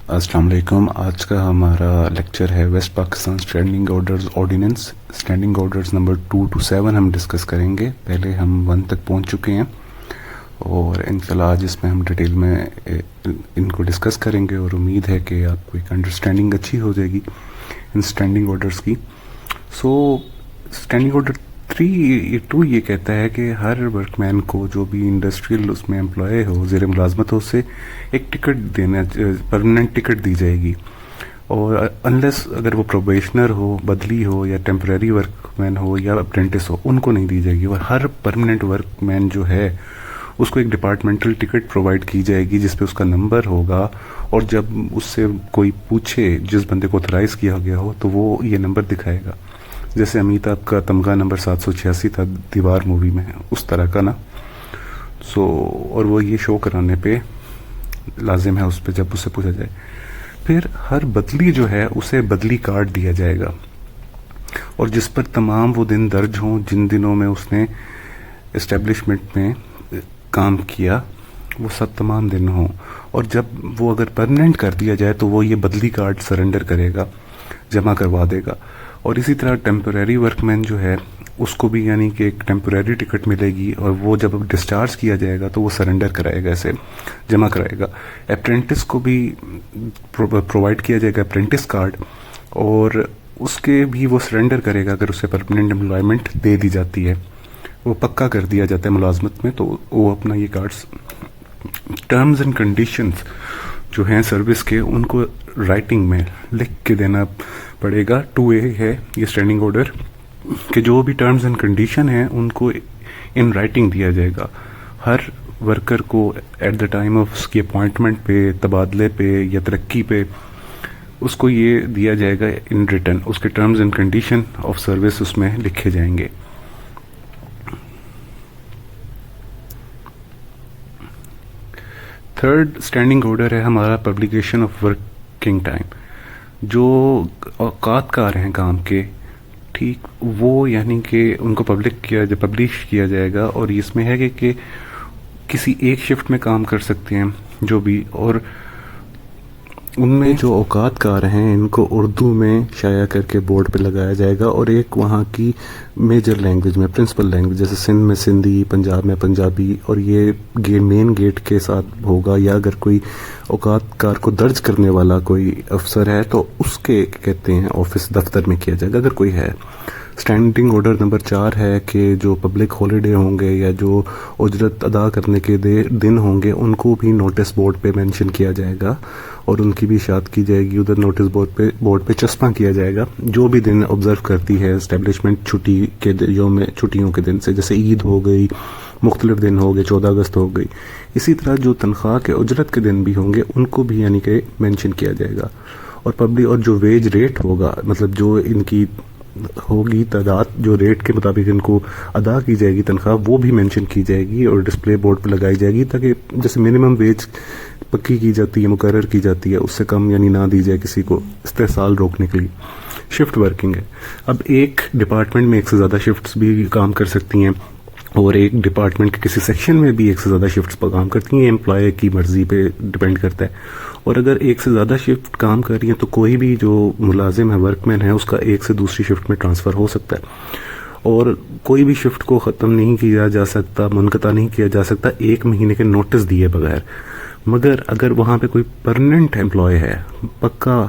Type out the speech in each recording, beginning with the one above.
अस्सलाम वालेकुम। आज का हमारा लेक्चर है west Pakistan standing orders ordinance. Standing orders number 2 to 7 हम डिस्कस करेंगे। पहले हम 1 तक पहुंच चुके हैं और इंशाल्लाह आज इसमें हम डिटेल में इनको डिस्कस करेंगे और उम्मीद है कि आपको एक अंडरस्टैंडिंग अच्छी हो जाएगी इन स्टैंडिंग ऑर्डर्स की। स्टैंडिंग ऑर्डर 2 ये कहता है कि हर वर्कमैन को जो भी इंडस्ट्रियल उसमें एम्प्लॉय हो, ज़ेर मुलाजमत हो, उससे एक टिकट देना, परमानेंट टिकट दी जाएगी। और अनलेस अगर वो प्रोबेशनर हो, बदली हो, या टेम्परेरी वर्कमैन हो या अप्रेंटिस हो, उनको नहीं दी जाएगी। और हर परमानेंट वर्कमैन जो है उसको एक डिपार्टमेंटल टिकट प्रोवाइड की जाएगी जिस पे उसका नंबर होगा, और जब उससे कोई पूछे, जिस बंदे को ऑथराइज किया गया हो, तो वो ये नंबर दिखाएगा। जैसे अमिताभ का तमगा नंबर 786 था दीवार मूवी में, उस तरह का ना। और वो ये शो कराने पे लाजिम है उस पे जब उससे पूछा जाए। फिर हर बदली जो है उसे बदली कार्ड दिया जाएगा, और जिस पर तमाम वो दिन दर्ज हों जिन दिनों में उसने एस्टेब्लिशमेंट में काम किया, वो सब तमाम दिन हों। और जब वो अगर परमानेंट कर दिया जाए तो वो ये बदली कार्ड सरेंडर करेगा, जमा करवा देगा। और इसी तरह टेम्परेरी वर्कमैन जो है उसको भी यानी कि एक टेम्परेरी टिकट मिलेगी, और वो जब डिस्चार्ज किया जाएगा तो वो सरेंडर कराएगा, ऐसे जमा कराएगा। अप्रेंटिस को भी प्रोवाइड किया जाएगा अप्रेंटिस कार्ड, और उसके भी वो सरेंडर करेगा अगर उसे परमानेंट एम्प्लॉयमेंट दे दी जाती है, वो पक्का कर दिया जाता है मुलाजमत में, तो वो अपना ये कार्ड्स। टर्म्स एंड कंडीशंस जो हैं सर्विस के, उनको राइटिंग में लिख के देना पड़ेगा। 2A है ये स्टैंडिंग ऑर्डर कि जो भी टर्म्स एंड कंडीशन हैं उनको इन राइटिंग दिया जाएगा हर वर्कर को एट द टाइम ऑफ उसकी अपॉइंटमेंट पे, तबादले पे या तरक्की पे। उसको ये दिया जाएगा इन रिटर्न, उसके terms and condition of service उसमें लिखे जाएंगे। थर्ड स्टैंडिंग ऑर्डर है हमारा पब्लिकेशन ऑफ वर्किंग टाइम। जो औकातकार हैं काम के, ठीक, वो यानी कि उनको पब्लिश किया जाएगा। और इसमें है कि किसी एक शिफ्ट में काम कर सकते हैं जो भी, और उनमें जो औकातकार हैं इनको उर्दू में शाया करके बोर्ड पे लगाया जाएगा, और एक वहाँ की मेजर लैंग्वेज में, प्रिंसिपल लैंग्वेज, जैसे सिंध में सिंधी, पंजाब में पंजाबी, और ये मेन गेट के साथ होगा। या अगर कोई औकातकार को दर्ज करने वाला कोई अफसर है तो उसके कहते हैं ऑफिस दफ्तर में किया जाएगा अगर कोई है। स्टैंडिंग ऑर्डर नंबर 4 है कि जो पब्लिक हॉलीडे होंगे या जो उजरत अदा करने के दिन होंगे उनको भी नोटिस बोर्ड पे मेंशन किया जाएगा, और उनकी भी इशात की जाएगी उधर नोटिस बोर्ड पे चस्पा किया जाएगा। जो भी दिन ऑब्जर्व करती है एस्टेब्लिशमेंट छुट्टियों के दिन से, जैसे ईद हो गई, मुख्तलिफ दिन हो गए, 14 अगस्त हो गई। इसी तरह जो तनख्वाह के उजरत के दिन भी होंगे उनको भी यानी कि मेंशन किया जाएगा। और जो वेज रेट होगा, मतलब जो इनकी होगी तादाद, जो रेट के मुताबिक इनको अदा की जाएगी तनख्वाह, वो भी मेंशन की जाएगी और डिस्प्ले बोर्ड पर लगाई जाएगी, ताकि जैसे मिनिमम वेज पक्की की जाती है, मुकर्रर की जाती है, उससे कम यानी ना दी जाए किसी को, इस्तेहसाल रोकने के लिए। शिफ्ट वर्किंग है। अब एक डिपार्टमेंट में एक से ज़्यादा शिफ्ट्स भी काम कर सकती हैं, और एक डिपार्टमेंट के किसी सेक्शन में भी एक से ज़्यादा शिफ्ट्स पर काम करती हैं। एम्प्लॉय की मर्जी पे डिपेंड करता है। और अगर एक से ज़्यादा शिफ्ट काम कर रही है तो कोई भी जो मुलाजिम है, वर्कमैन है, उसका एक से दूसरी शिफ्ट में ट्रांसफ़र हो सकता है, और कोई भी शिफ्ट को ख़त्म नहीं किया जा सकता, मुनक़ता नहीं किया जा सकता 1 महीने के नोटिस दिए बगैर। मगर अगर वहाँ पे कोई परमानेंट एम्प्लॉय है, पक्का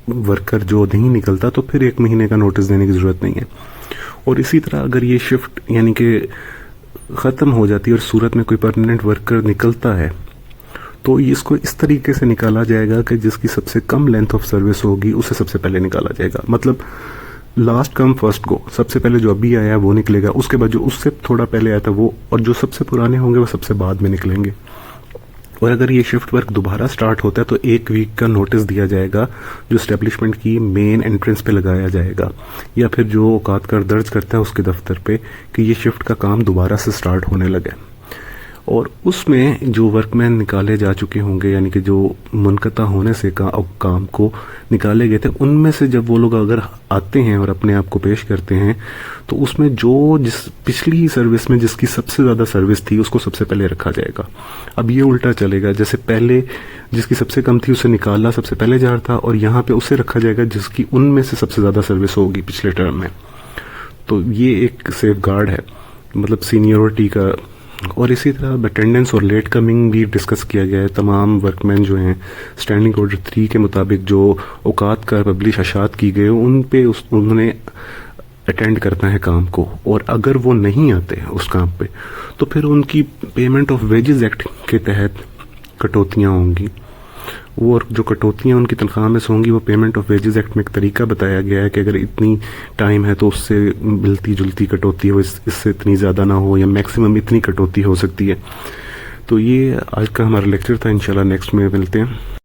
वर्कर जो नहीं निकलता, तो फिर 1 महीने का नोटिस देने की ज़रूरत नहीं है। और इसी तरह अगर ये शिफ्ट यानी कि ख़त्म हो जाती है और सूरत में कोई परमानेंट वर्कर निकलता है, तो इसको इस तरीके से निकाला जाएगा कि जिसकी सबसे कम लेंथ ऑफ सर्विस होगी उसे सबसे पहले निकाला जाएगा। मतलब लास्ट कम फर्स्ट गो, सबसे पहले जो अभी आया वो निकलेगा, उसके बाद जो उससे थोड़ा पहले आया था वो, और जो सबसे पुराने होंगे वो सबसे बाद में निकलेंगे। और अगर ये शिफ्ट वर्क दोबारा स्टार्ट होता है तो 1 वीक का नोटिस दिया जाएगा जो एस्टेब्लिशमेंट की मेन एंट्रेंस पे लगाया जाएगा, या फिर जो औकातकार दर्ज करता है उसके दफ्तर पे कि ये शिफ्ट का काम दोबारा से स्टार्ट होने लगा। اور اس میں جو ورک مین نکالے جا چکے ہوں گے، یعنی کہ جو منقطع ہونے سے کام کو نکالے گئے تھے، ان میں سے جب وہ لوگ اگر آتے ہیں اور اپنے آپ کو پیش کرتے ہیں تو اس میں جس پچھلی سروس میں جس کی سب سے زیادہ سروس تھی اس کو سب سے پہلے رکھا جائے گا. اب یہ الٹا چلے گا، جیسے پہلے جس کی سب سے کم تھی اسے نکالنا سب سے پہلے جا رہا تھا، اور یہاں پہ اسے رکھا جائے گا جس کی ان میں سے سب سے زیادہ سروس ہوگی پچھلے ٹرم میں. تو یہ ایک سیف گارڈ ہے، مطلب سینیورٹی کا. اور اسی طرح اٹینڈنس اور لیٹ کمنگ بھی ڈسکس کیا گیا ہے. تمام ورک مین جو ہیں اسٹینڈنگ آرڈر 3 کے مطابق جو اوقات کا پبلش اشاعت کی گئے ان پہ انہوں نے اٹینڈ کرنا ہے کام کو، اور اگر وہ نہیں آتے اس کام پہ تو پھر ان کی پیمنٹ آف ویجز ایکٹ کے تحت کٹوتیاں ہوں گی. وہ جو کٹوتیاں ان کی تنخواہ میں سے ہوں گی وہ پیمنٹ آف ویجز ایکٹ میں ایک طریقہ بتایا گیا ہے کہ اگر اتنی ٹائم ہے تو اس سے ملتی جلتی کٹوتی ہو، اس سے اتنی زیادہ نہ ہو، یا میکسیمم اتنی کٹوتی ہو سکتی ہے. تو یہ آج کا ہمارا لیکچر تھا. انشاءاللہ نیکسٹ میں ملتے ہیں.